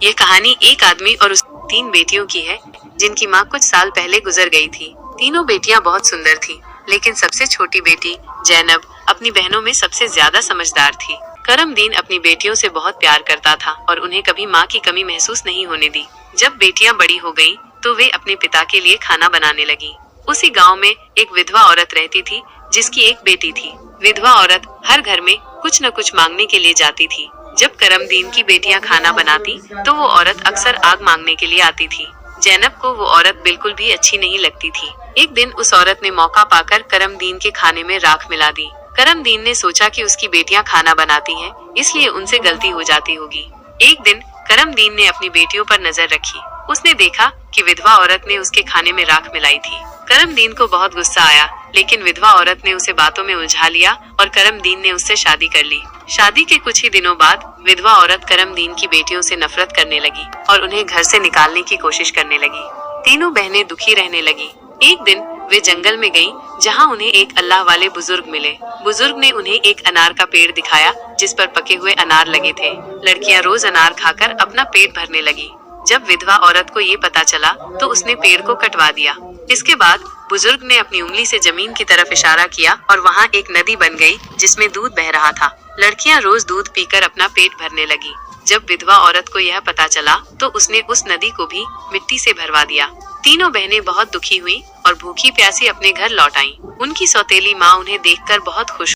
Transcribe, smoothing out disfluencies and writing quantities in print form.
यह कहानी एक आदमी और उसकी 3 बेटियों की है, जिनकी माँ कुछ साल पहले गुजर गई थी। तीनों बेटियां बहुत सुंदर थीं, लेकिन सबसे छोटी बेटी जैनब अपनी बहनों में सबसे ज्यादा समझदार थी। करमदीन अपनी बेटियों से बहुत प्यार करता था और उन्हें कभी माँ की कमी महसूस नहीं होने दी। जब बेटियां बड़ी हो गईं, तो वे अपने पिता के लिए खाना बनाने लगी। उसी गांव में एक विधवा औरत रहती थी, जिसकी एक बेटी थी। विधवा औरत हर घर में कुछ न कुछ मांगने के लिए जाती थी। जब करमदीन की बेटियां खाना बनाती, तो वो औरत अक्सर आग मांगने के लिए आती थी। जैनब को वो औरत बिल्कुल भी अच्छी नहीं लगती थी। एक दिन उस औरत ने मौका पाकर करमदीन के खाने में राख मिला दी। करमदीन ने सोचा कि उसकी बेटियां खाना बनाती हैं, इसलिए उनसे गलती हो जाती होगी। एक दिन करमदीन ने अपनी बेटियों पर नजर रखी। उसने देखा कि विधवा औरत ने उसके खाने में राख मिलाई थी। करमदीन को बहुत गुस्सा आया, लेकिन विधवा औरत ने उसे बातों में उलझा लिया और करमदीन ने उससे शादी कर ली। शादी के कुछ ही दिनों बाद विधवा औरत करमदीन की बेटियों से नफरत करने लगी और उन्हें घर से निकालने की कोशिश करने लगी। तीनों बहनें दुखी रहने लगी। एक दिन वे जंगल में गईं, जहां उन्हें एक अल्लाह वाले बुजुर्ग मिले। बुजुर्ग ने उन्हें एक अनार का पेड़ दिखाया, जिस पर पके हुए अनार लगे थे। लड़कियां रोज अनार खाकर अपना पेट भरने लगी। जब विधवा औरत को ये पता चला, तो उसने पेड़ को कटवा दिया। इसके बाद बुजुर्ग ने अपनी उंगली से जमीन की तरफ इशारा किया और वहाँ एक नदी बन गई, जिसमें दूध बह रहा था। लड़कियां रोज दूध पीकर अपना पेट भरने लगी। जब विधवा औरत को यह पता चला, तो उसने उस नदी को भी मिट्टी से भरवा दिया। तीनों बहनें बहुत दुखी हुई और भूखी प्यासी अपने घर लौट आईं। उनकी सौतेली माँ उन्हें देखकर बहुत खुश